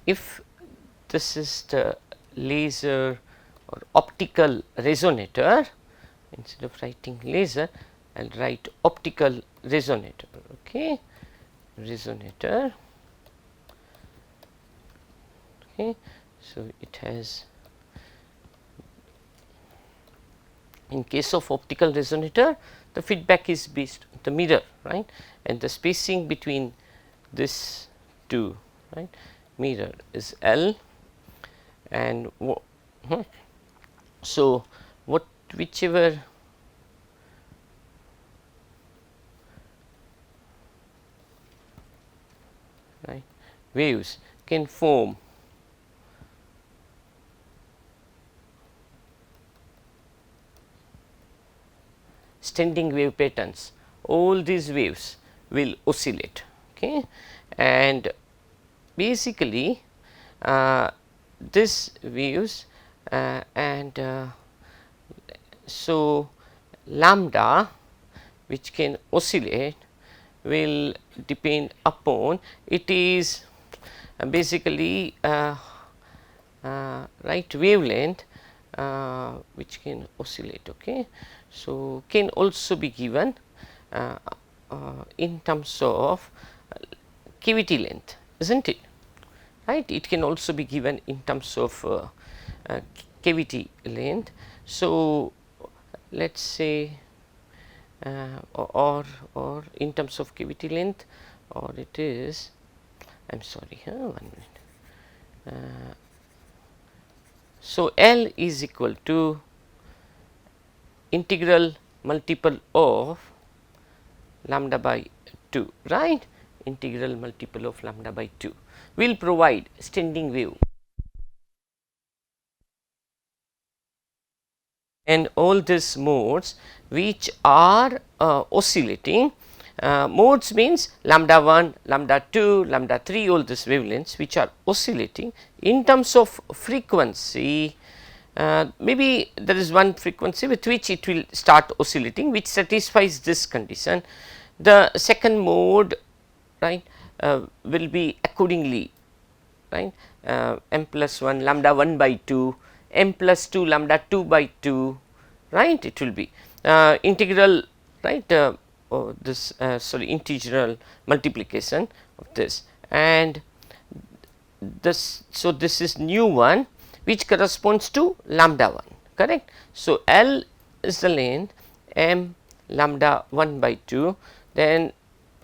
if this is the laser or optical resonator, instead of writing laser I will write optical resonator. Okay, resonator. Okay, so it has, in case of optical resonator, the feedback is based on the mirror, right, and the spacing between this two, right, mirror is L, and so whichever right waves can form standing wave patterns, all these waves will oscillate. Okay, and basically this waves and so lambda which can oscillate will depend upon, it is basically right wavelength which can oscillate. Okay, so can also be given in terms of cavity length, isn't it, right? It can also be given in terms of cavity length. So let us say or in terms of cavity length, or it is, I am sorry, 1 minute. So L is equal to integral multiple of lambda by 2, right, integral multiple of lambda by 2 will provide standing wave, and all these modes which are oscillating, modes means lambda 1, lambda 2, lambda 3, all these wavelengths which are oscillating in terms of frequency. Maybe there is one frequency with which it will start oscillating, which satisfies this condition. The second mode, right, will be accordingly, right, m plus 1 lambda 1 by 2, m plus 2 lambda 2 by 2, right, it will be integral, right, this sorry, integral multiplication of this, and this. So this is new one which corresponds to lambda 1, correct. So L is the length, m lambda 1 by 2, then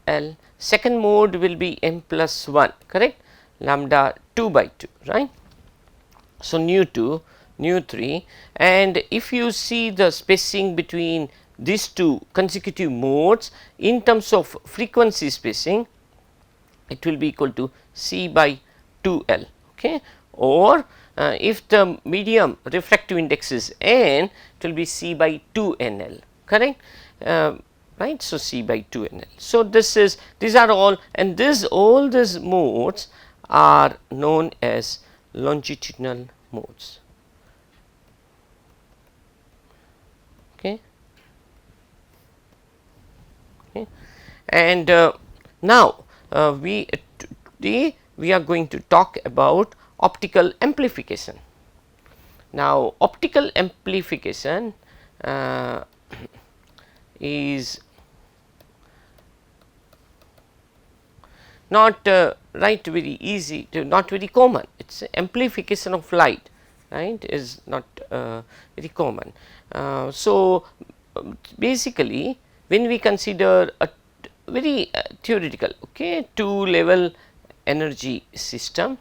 L second mode will be m plus 1, correct, lambda 2 by 2, right. So nu 2, nu 3, and if you see the spacing between these two consecutive modes in terms of frequency spacing, it will be equal to C by 2 L. Okay, or if the medium refractive index is n, it will be C by 2 N L, correct, right. So C by 2 N L. So this is, these are all, and this, all these modes are known as longitudinal modes. Okay. Okay. And now today we are going to talk about optical amplification. Now optical amplification is not right very easy to, not very common. It is amplification of light, right, is not very common. So basically when we consider a very theoretical, okay, two level energy system,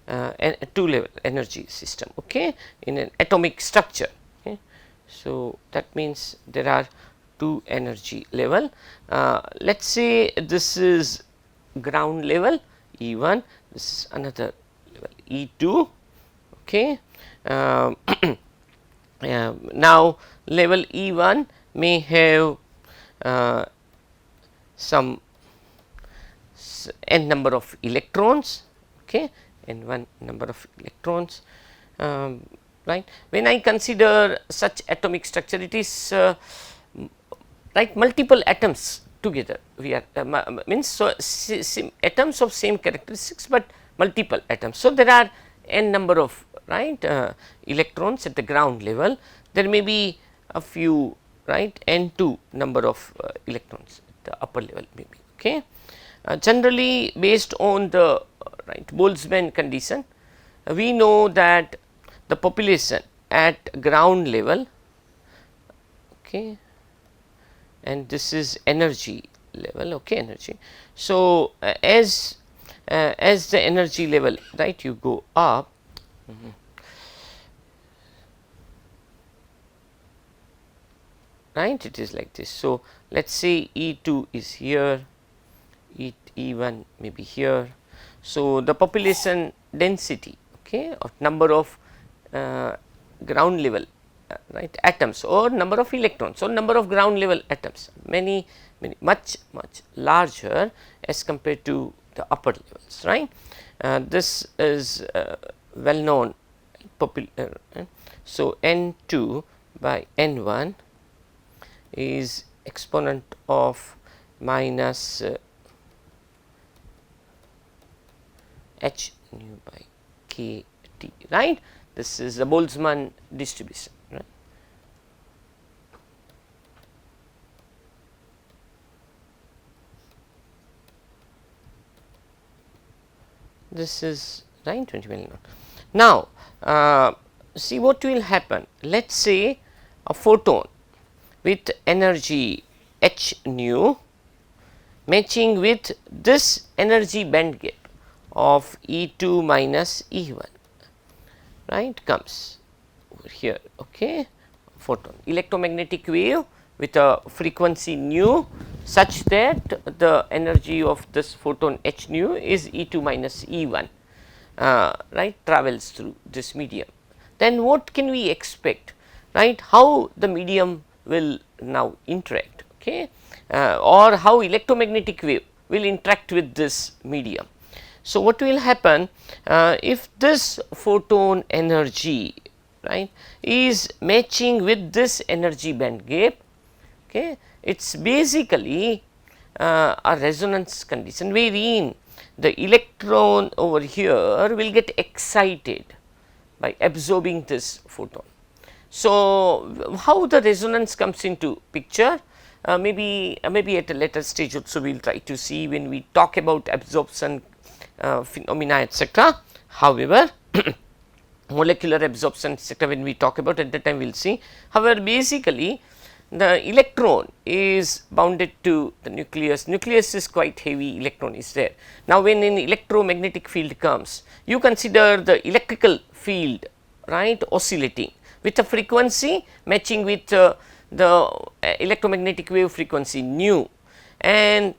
a two level energy system, okay, in an atomic structure. Okay. So that means there are two energy level. Let us say this is ground level E1, this is another level E2. Okay. Now level E1 may have some n number of electrons, okay, n one number of electrons, right. When I consider such atomic structure, it is right, multiple atoms together we are means, so atoms of same characteristics, but multiple atoms. So, there are n number of electrons at the ground level, there may be a few n2 number of electrons at the upper level maybe. Okay. Generally based on the Boltzmann condition, we know that the population at ground level, okay, and this is energy level, okay, energy. So, as the energy level you go up, it is like this. So, let us say E2 is here, E1 may be here. So, the population density, okay, of number of ground level atoms or number of electrons or number of ground level atoms many much larger as compared to the upper levels, right. This is well known so N2 by N1 is exponent of minus h nu by k t, right. This is the Boltzmann distribution, right. This is 20 million. Now, see what will happen. Let us say a photon with energy h nu matching with this energy band gap of E2 minus E1, right, comes over here, okay, photon electromagnetic wave with a frequency nu such that the energy of this photon h nu is E2 minus E1, right, travels through this medium. Then what can we expect, right, how the medium will now interact, okay, or how electromagnetic wave will interact with this medium. So, what will happen if this photon energy, right, is matching with this energy band gap, okay, it is basically a resonance condition wherein the electron over here will get excited by absorbing this photon. So, how the resonance comes into picture, maybe at a later stage also we will try to see when we talk about absorption phenomena, etc. However, molecular absorption, etc., when we talk about at that time we will see. However, basically the electron is bounded to the nucleus. Nucleus is quite heavy, electron is there. Now, when an electromagnetic field comes, you consider the electrical field, right, oscillating with a frequency matching with the electromagnetic wave frequency nu, and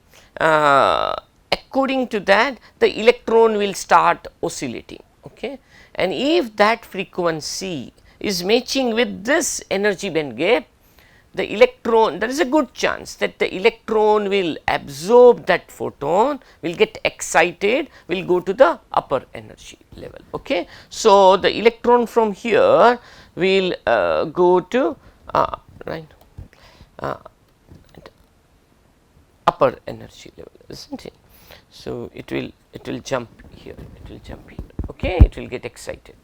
according to that the electron will start oscillating, okay. And if that frequency is matching with this energy band gap, the electron, there is a good chance that the electron will absorb that photon, will get excited, will go to the upper energy level, okay. So, the electron from here will go to upper energy level, isn't it. So, it will jump here, okay, it will get excited.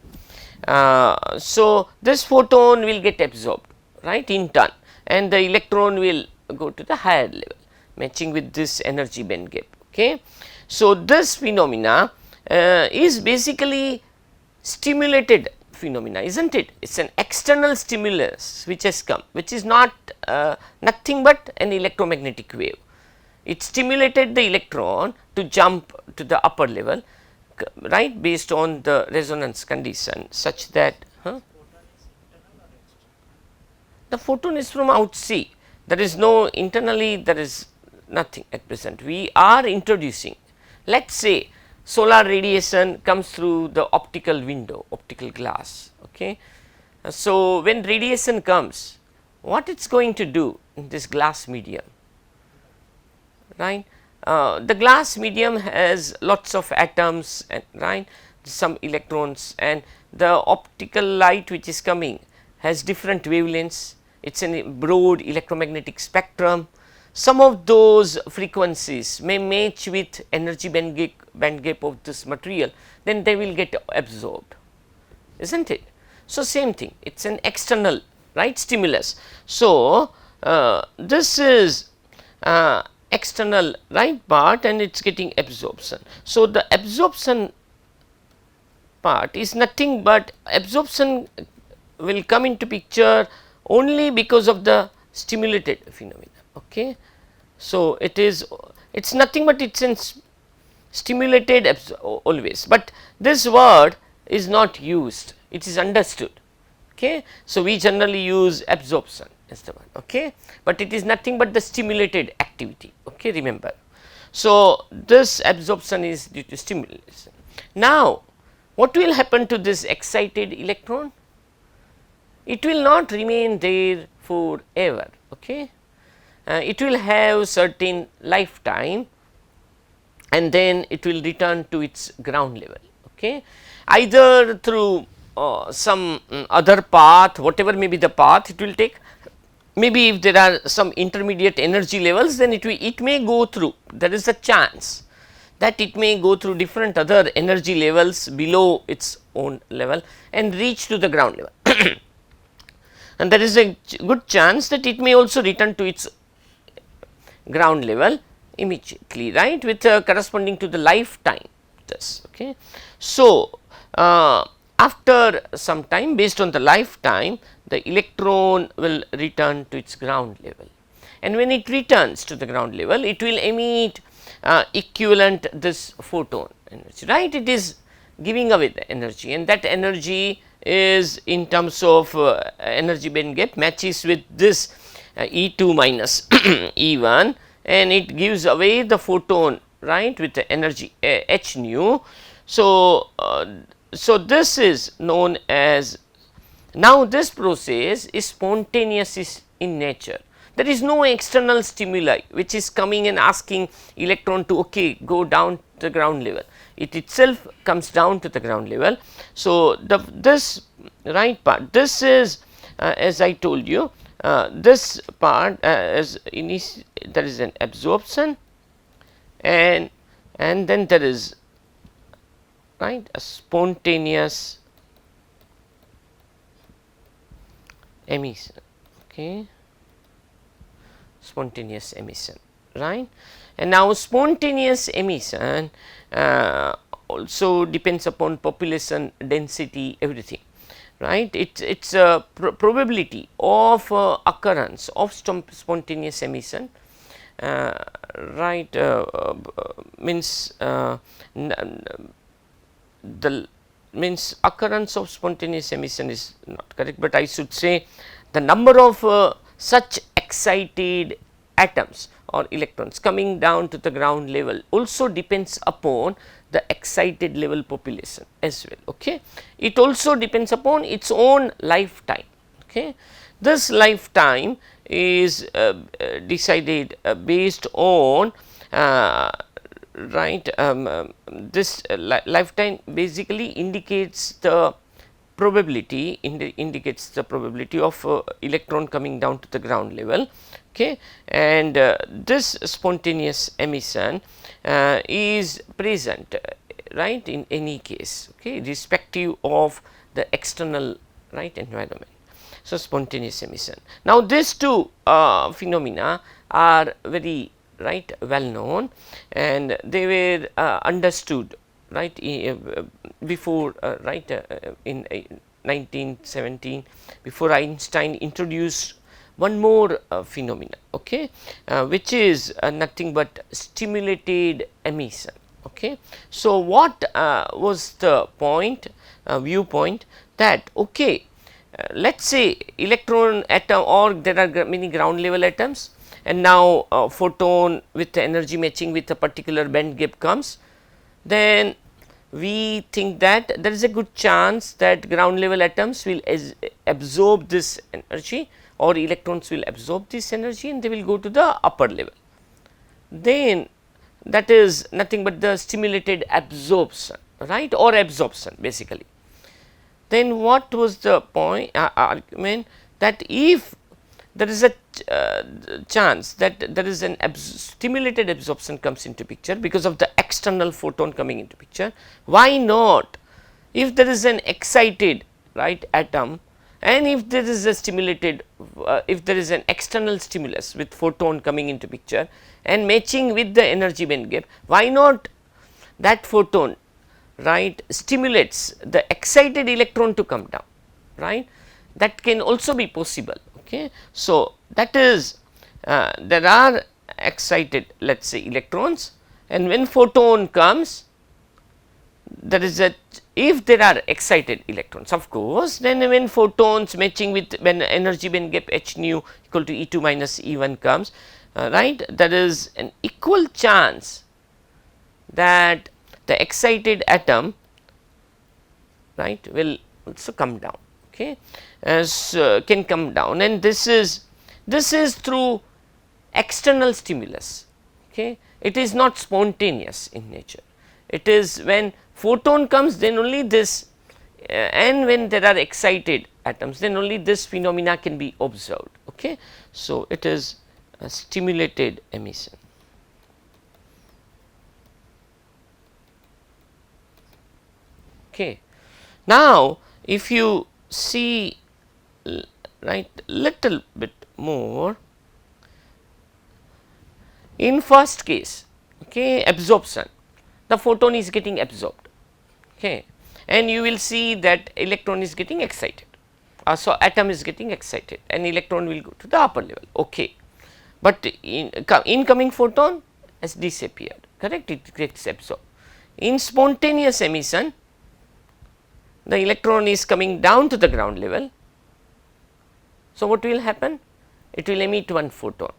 So, this photon will get absorbed, right, in turn, and the electron will go to the higher level matching with this energy band gap, okay. So, this phenomena is basically stimulated phenomena, isn't it. It is an external stimulus which has come, which is not nothing but an electromagnetic wave. It stimulated the electron to jump to the upper level, right, based on the resonance condition such that the photon is from outside. There is no internally, there is nothing at present. We are introducing, let us say solar radiation comes through the optical window, optical glass, okay. So, when radiation comes, what it is going to do in this glass medium, right. The glass medium has lots of atoms, and right, some electrons, and the optical light which is coming has different wavelengths. It is a broad electromagnetic spectrum. some of those frequencies may match with energy band gap of this material, then they will get absorbed, isn't it? So, same thing, it is an external, right, stimulus. So, this is external, right, part, and it is getting absorption. So, the absorption part is nothing but absorption will come into picture only because of the stimulated phenomena. Okay. So, it is nothing but it is in stimulated always, but this word is not used, it is understood. Okay. So, we generally use absorption is the one, okay, but it is nothing but the stimulated activity, okay, remember. So, this absorption is due to stimulation. Now, what will happen to this excited electron? It will not remain there forever, okay. It will have certain lifetime and then it will return to its ground level, okay, either through some other path, whatever may be the path it will take. Maybe if there are some intermediate energy levels, then it may go through, there is a chance that it may go through different other energy levels below its own level and reach to the ground level. And there is a good chance that it may also return to its ground level immediately, right, with corresponding to the lifetime this, okay. So, after some time, based on the lifetime, the electron will return to its ground level, and when it returns to the ground level, it will emit equivalent this photon energy, right. It is giving away the energy, and that energy is in terms of energy band gap matches with this E2 minus E1, and it gives away the photon, right, with the energy h nu. So, so this is known as, now this process is spontaneous in nature. There is no external stimuli which is coming and asking electron to go down to the ground level. It itself comes down to the ground level. So, this right part, this is as I told you, this part as there is an absorption, and then there is, right, a spontaneous emission, okay, spontaneous emission, right. And now spontaneous emission also depends upon population density, everything, right. It's a probability of occurrence of spontaneous emission, right, means the means occurrence of spontaneous emission is not correct, but I should say the number of such excited atoms or electrons coming down to the ground level also depends upon the excited level population as well, okay. It also depends upon its own lifetime, okay. This lifetime is decided based on right, this lifetime basically indicates the probability, indicates the probability of electron coming down to the ground level, okay. And this spontaneous emission is present, right, in any case, okay, irrespective of the external, right, environment. So, spontaneous emission. Now, these two phenomena are very, right, well known, and they were understood, right, before, right, in 1917, before Einstein introduced one more phenomena, okay, which is nothing but stimulated emission, okay. So, what was the point, viewpoint that, okay, let us say electron atom, or there are many ground level atoms, and now photon with the energy matching with a particular band gap comes, then we think that there is a good chance that ground level atoms will absorb this energy, or electrons will absorb this energy, and they will go to the upper level. Then that is nothing but the stimulated absorption, right, or absorption basically. Then what was the point argument, that if there is a chance that there is an stimulated absorption comes into picture because of the external photon coming into picture. Why not? If there is an excited right atom, and if there is a stimulated if there is an external stimulus with photon coming into picture and matching with the energy band gap, why not that photon right stimulates the excited electron to come down, right? That can also be possible. Okay. So, that is there are excited, let us say, electrons, and when photon comes, there is a, if there are excited electrons, of course, then when photons matching with, when energy band gap h nu equal to E 2 minus E 1 comes, right, there is an equal chance that the excited atom right will also come down. Okay. Can come down, and this is through external stimulus. Okay. It is not spontaneous in nature. It is when photon comes, then only this and when there are excited atoms, then only this phenomena can be observed. Okay. So, it is a stimulated emission. Okay. Now, if you see right little bit more, in first case, okay, absorption, the photon is getting absorbed, okay, and you will see that electron is getting excited. So, atom is getting excited and electron will go to the upper level, okay, but incoming photon has disappeared, correct, it gets absorbed. In spontaneous emission, the electron is coming down to the ground level. So, what will happen? It will emit one photon.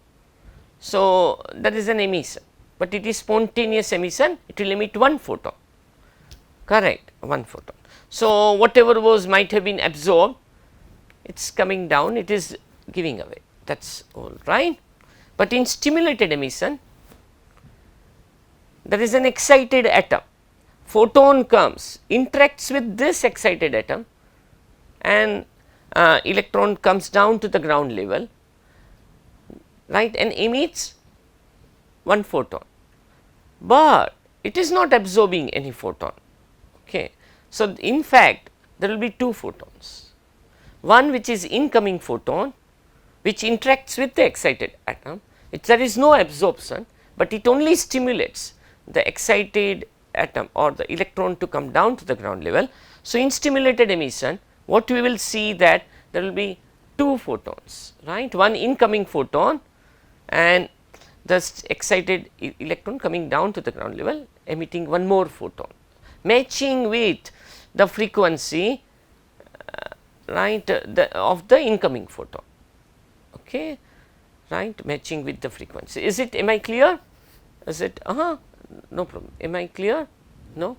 So, that is an emission, but it is spontaneous emission, it will emit one photon, correct, one photon. So, whatever was might have been absorbed, it is coming down, it is giving away, that is all right. But in stimulated emission, there is an excited atom, photon comes, interacts with this excited atom, and electron comes down to the ground level, right, and emits one photon, but it is not absorbing any photon. Okay. So, in fact, there will be two photons, one which is incoming photon which interacts with the excited atom, there is no absorption, but it only stimulates the excited atom or the electron to come down to the ground level. So, in stimulated emission, what we will see that there will be two photons, right, one incoming photon and the excited electron coming down to the ground level emitting one more photon, matching with the frequency right of the incoming photon, okay, right, matching with the frequency. Is it, am I clear? Is it no problem, am I clear? No,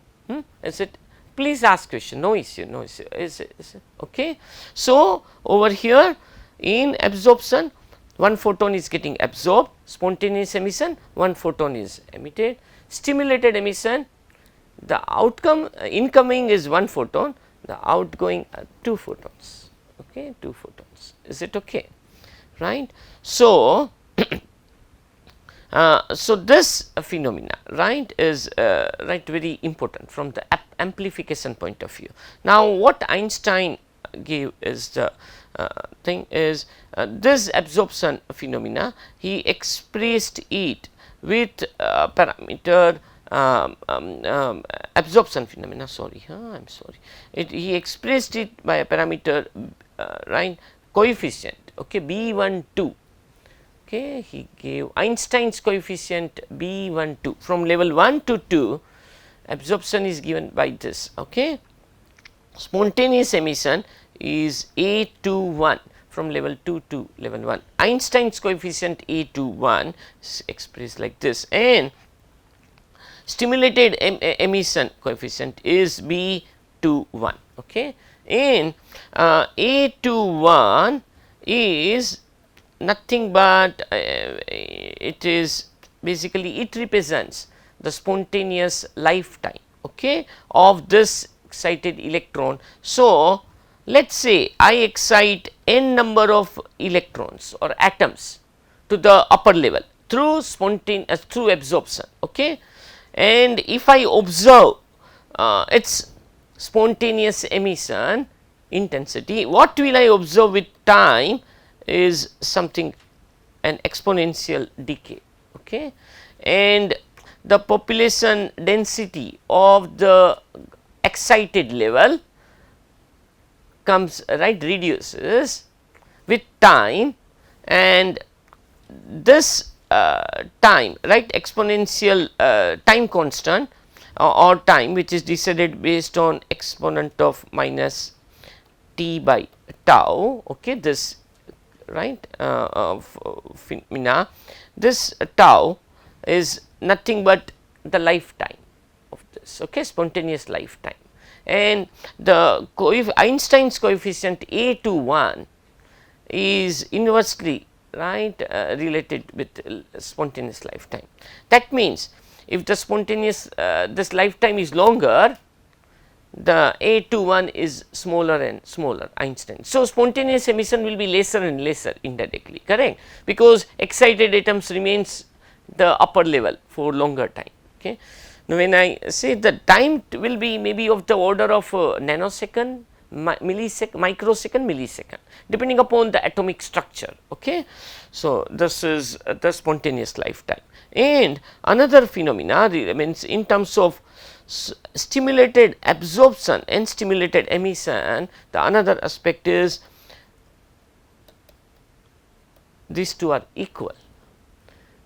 is it? Please ask question, no issue, no issue, is it okay. So, over here in absorption, one photon is getting absorbed, spontaneous emission, one photon is emitted. Stimulated emission, the outcome incoming is one photon, the outgoing are two photons, okay, two photons, is it okay, right. So, so this phenomena, right, is right very important from the amplification point of view. Now, what Einstein gave is the thing is this absorption phenomena, he expressed it with parameter absorption phenomena, sorry, I am sorry, he expressed it by a parameter right coefficient, okay, B12. Okay, he gave Einstein's coefficient B12 from level 1 to 2, absorption is given by this. Okay. Spontaneous emission is A21 from level 2 to level 1. Einstein's coefficient A21 is expressed like this, and stimulated emission coefficient is B21. Okay. And A21 is nothing but it is basically, it represents the spontaneous lifetime, okay, of this excited electron. So, let us say I excite n number of electrons or atoms to the upper level through spontaneous through absorption, okay. And if I observe its spontaneous emission intensity, what will I observe with time is something an exponential decay, okay. And the population density of the excited level comes right reduces with time, and this time right exponential time constant or time which is decided based on exponent of minus t by tau, okay, this right phenomena, this tau is nothing but the lifetime of this, okay, spontaneous lifetime. And the Einstein's coefficient a to 1 is inversely right related with spontaneous lifetime. That means, if the spontaneous this lifetime is longer, the a to 1 is smaller and smaller Einstein. So, spontaneous emission will be lesser and lesser indirectly, correct, because excited atoms remains the upper level for longer time, okay. Now, when I say the time will be maybe of the order of nanosecond, millisecond, microsecond, millisecond, depending upon the atomic structure, okay. So, this is the spontaneous lifetime. And another phenomena means in terms of stimulated absorption and stimulated emission, the another aspect is these two are equal.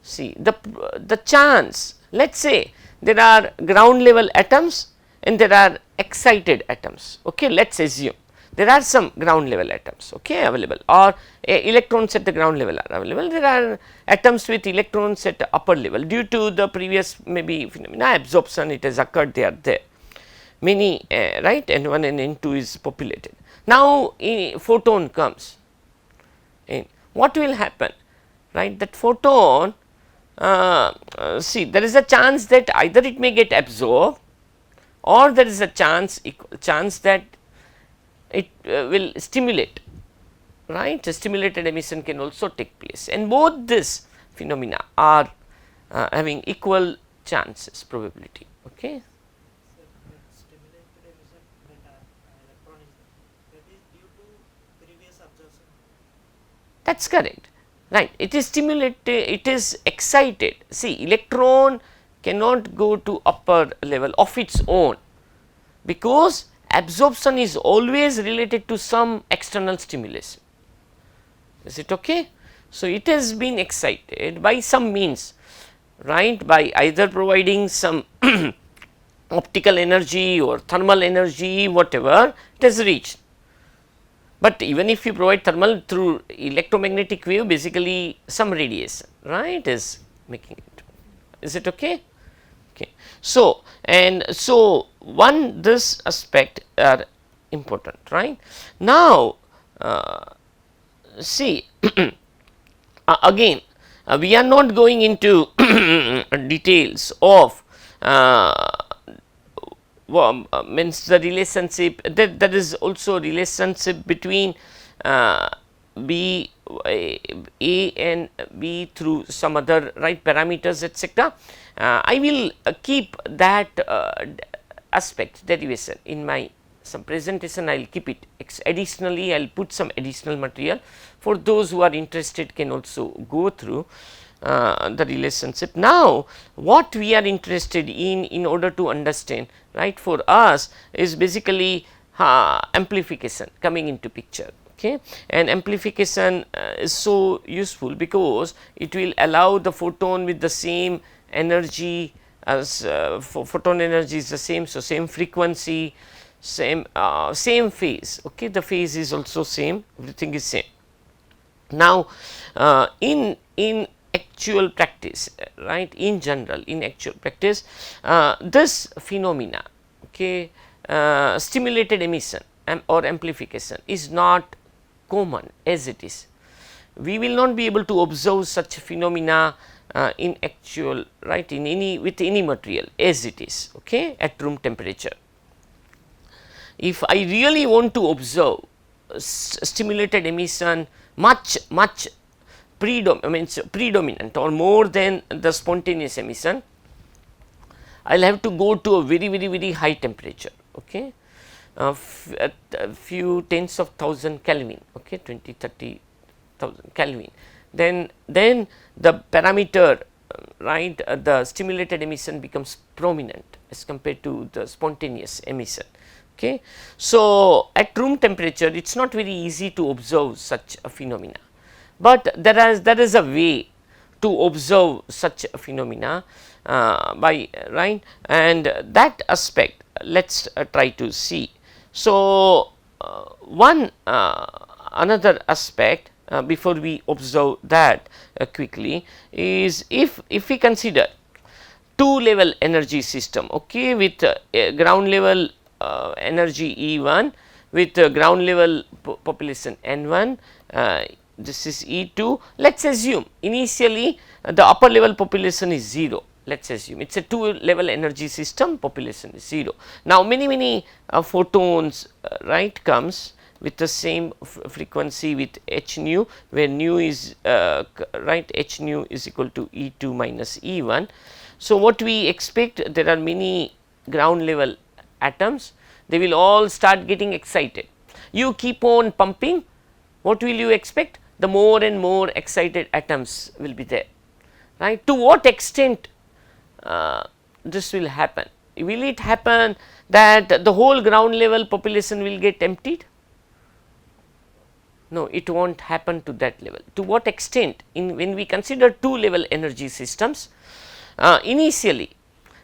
See the chance, let us say there are ground level atoms and there are excited atoms, okay. Let us assume there are some ground level atoms, okay, available, or electrons at the ground level are available. There are atoms with electrons at the upper level due to the previous maybe phenomena absorption, it has occurred there many right, N1 and N2 is populated. Now, a photon comes in, what will happen, right, that photon see there is a chance that either it may get absorbed or there is a chance that it will stimulate, right, stimulated emission can also take place, and both this phenomena are having equal chances probability, okay. So, stimulated emission that electron is that is due to previous absorption. That is correct, right, it is stimulated, it is excited. See, electron cannot go to upper level of its own, because absorption is always related to some external stimulus, is it okay. So, it has been excited by some means, right, by either providing some optical energy or thermal energy, whatever it has reached. But even if you provide thermal through electromagnetic wave, basically some radiation, right, is making it, is it okay. Okay. So, and so one this aspect are important, right. Now, see again we are not going into details of means the relationship, that there is also relationship between B A and B through some other right parameters, etc. I will keep that aspect derivation in my some presentation. I will keep it additionally, I will put some additional material for those who are interested can also go through the relationship. Now, what we are interested in order to understand, right, for us is basically amplification coming into picture, okay. And amplification is so useful because it will allow the photon with the same energy as photon energy is the same, so same frequency, same phase, okay, the phase is also same, everything is same. Now, in actual practice, right, in general in actual practice, this phenomena, okay, stimulated emission or amplification is not common as it is. We will not be able to observe such phenomena in actual, right, in any with any material as it is, okay, at room temperature. If I really want to observe stimulated emission much predominant or more than the spontaneous emission, I will have to go to a very high temperature, okay, a few tens of thousand Kelvin, okay, 20-30,000 Kelvin. Then the parameter, right, the stimulated emission becomes prominent as compared to the spontaneous emission. Okay. So, at room temperature it is not very easy to observe such a phenomena, but there is a way to observe such a phenomena by, right, and that aspect let us try to see. So, one another aspect before we observe that quickly is if we consider two level energy system, okay, with ground level energy E1 with ground level population N1, this is E2. Let us assume initially the upper level population is 0, let us assume it is a two level energy system, population is 0. Now, many photons right comes with the same frequency with h nu, where nu is right, h nu is equal to E2 minus E1. So, what we expect, there are many ground level atoms, they will all start getting excited. You keep on pumping, what will you expect? The more and more excited atoms will be there, right. To what extent this will happen? Will it happen that the whole ground level population will get emptied? No, it will not happen to that level. To what extent? When we consider two level energy systems, initially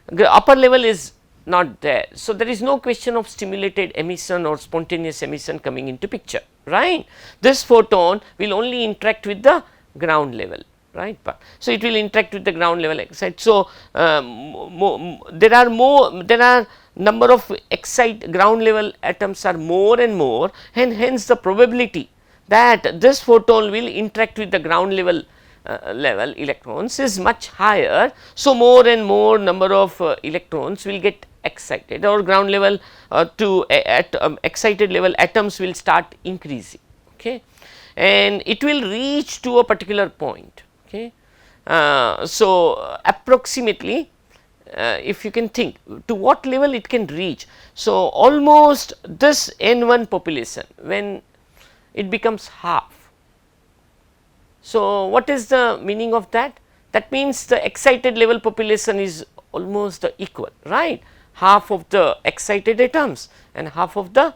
the upper level is not there. So, there is no question of stimulated emission or spontaneous emission coming into picture, right. This photon will only interact with the ground level, right. So, it will interact with the ground level excite. So, there are number of ground level atoms are more and more, and hence the probability that this photon will interact with the ground level electrons is much higher. So, more and more number of electrons will get excited, or ground level excited level atoms will start increasing, okay, and it will reach to a particular point, okay. So, approximately if you can think to what level it can reach. So, almost this N1 population, when it becomes half. So, what is the meaning of that? That means the excited level population is almost equal, right, half of the excited atoms and half of the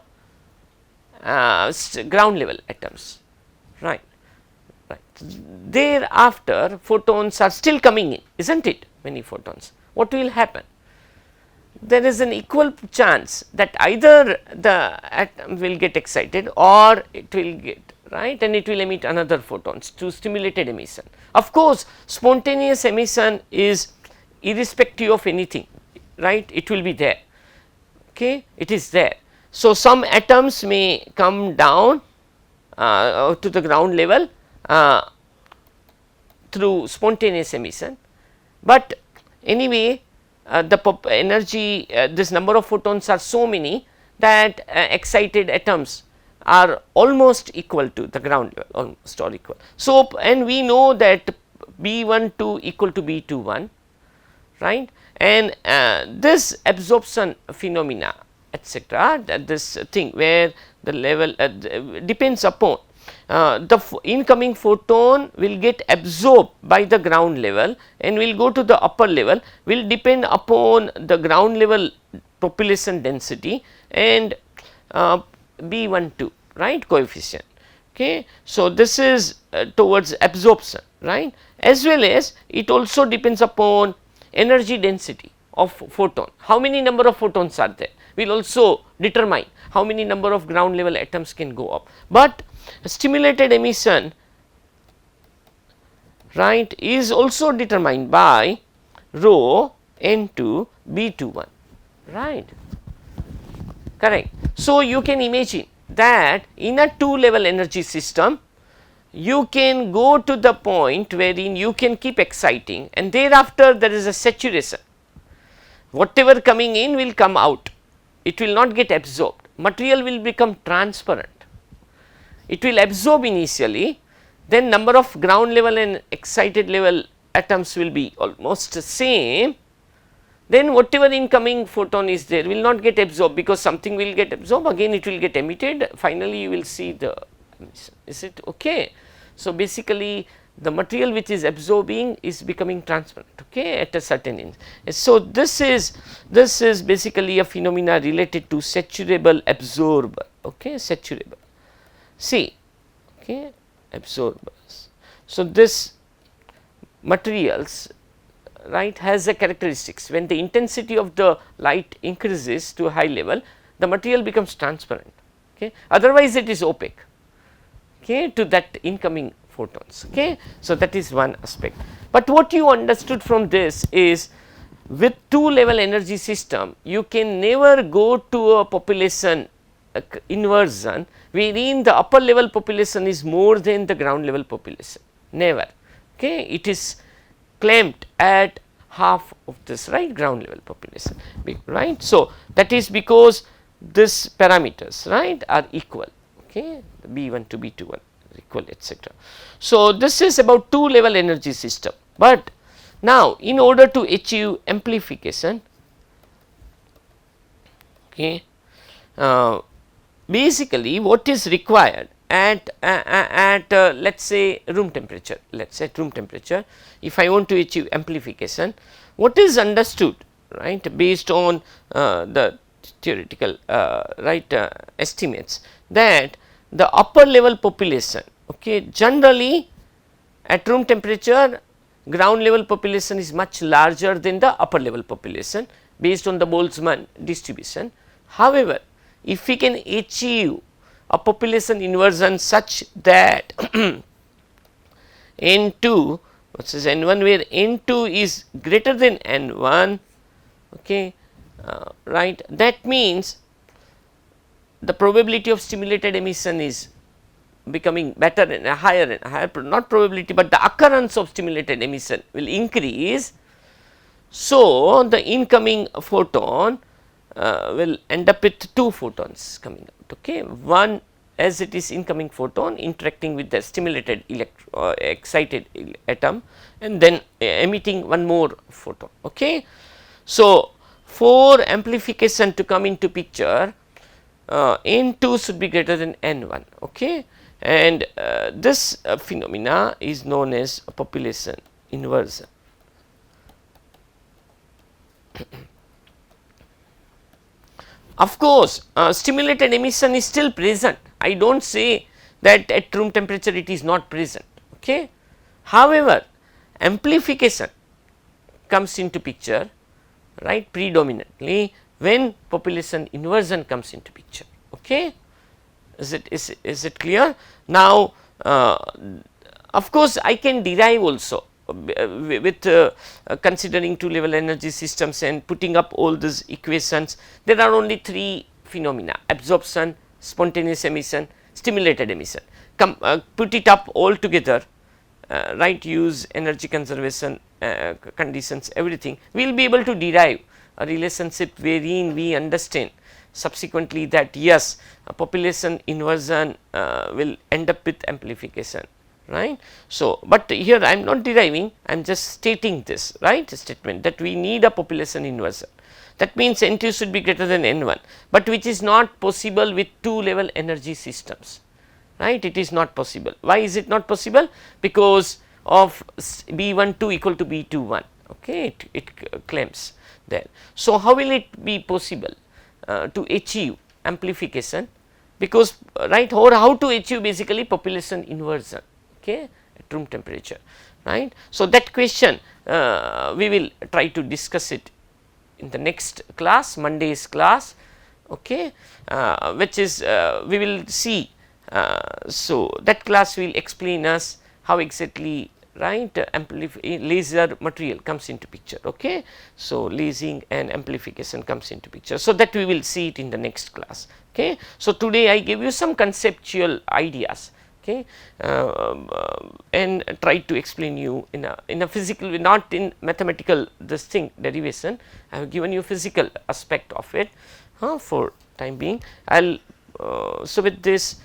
ground level atoms, right. Thereafter photons are still coming in, is not it, many photons. What will happen? There is an equal chance that either the atom will get excited or it will get, right, and it will emit another photons to stimulated emission. Of course, spontaneous emission is irrespective of anything, right, it will be there, okay, it is there. So, some atoms may come down to the ground level through spontaneous emission, but anyway the energy, this number of photons are so many that excited atoms are almost equal to the ground level, almost all equal. So, and we know that B12 equal to B21, right, and this absorption phenomena etc., this thing where the level depends upon the incoming photon will get absorbed by the ground level and will go to the upper level, will depend upon the ground level population density and B12, right, coefficient. Okay. So, this is towards absorption, right, as well as it also depends upon energy density of photon. How many number of photons are there will also determine how many number of ground level atoms can go up, but stimulated emission, right, is also determined by rho N2 B21, right, correct. So, you can imagine that in a two level energy system you can go to the point wherein you can keep exciting and thereafter there is a saturation, whatever coming in will come out, it will not get absorbed, material will become transparent, it will absorb initially, then number of ground level and excited level atoms will be almost same, then whatever incoming photon is there will not get absorbed, because something will get absorbed, again it will get emitted, finally you will see the emission. Is it okay? So, basically the material which is absorbing is becoming transparent, okay, at a certain inch. So, this is basically a phenomena related to saturable absorber, okay, saturable. See, okay, absorbers. So, this materials, right, has a characteristics, when the intensity of the light increases to a high level, the material becomes transparent, okay, otherwise it is opaque, okay, to that incoming photons, okay. So, that is one aspect, but what you understood from this is, with two level energy system you can never go to a population inversion wherein the upper level population is more than the ground level population, never, okay. It is clamped at half of this, right, ground level population, right. So, that is because this parameters, right, are equal, okay, B1 to B21 equal, etc. So, this is about two level energy system, but now in order to achieve amplification, okay, basically what is required at let us say room temperature, if I want to achieve amplification, what is understood, right, based on the theoretical estimates, that the upper level population, okay, generally at room temperature ground level population is much larger than the upper level population based on the Boltzmann distribution. However, if we can achieve a population inversion such that N2 versus N1, where N2 is greater than N1, okay, right, that means the probability of stimulated emission is becoming better and higher, not probability, but the occurrence of stimulated emission will increase. So, the incoming photon will end up with two photons coming out, okay, one as it is incoming photon interacting with the stimulated excited atom, and then emitting one more photon, okay. So, for amplification to come into picture, N2 should be greater than N1, okay, and this phenomena is known as population inversion. Of course, stimulated emission is still present, I do not say that at room temperature it is not present, okay. However, amplification comes into picture, right, predominantly when population inversion comes into picture, okay. Is it clear? Now, of course, I can derive also with considering two level energy systems and putting up all these equations. There are only three phenomena: absorption, spontaneous emission, stimulated emission. Put it up all together, right, use energy conservation conditions, everything, we will be able to derive a relationship wherein we understand subsequently that yes, a population inversion will end up with amplification, right. So, but here I am not deriving, I am just stating this, right, statement that we need a population inversion. That means N2 should be greater than N1, but which is not possible with two level energy systems, right, it is not possible. Why is it not possible? Because of B12 equal to B21, okay, it claims there. So, how will it be possible to achieve amplification? Because right, or how to achieve basically population inversion, okay, at room temperature, right. So, that question we will try to discuss it in the next class, Monday's class, okay, which is we will see. So, that class will explain us how exactly, right, laser material comes into picture, okay. So, lasing and amplification comes into picture. So, that we will see it in the next class, okay. So, today I gave you some conceptual ideas, okay, and try to explain you in a physical, not in mathematical this thing derivation. I have given you physical aspect of it for time being. I will so with this.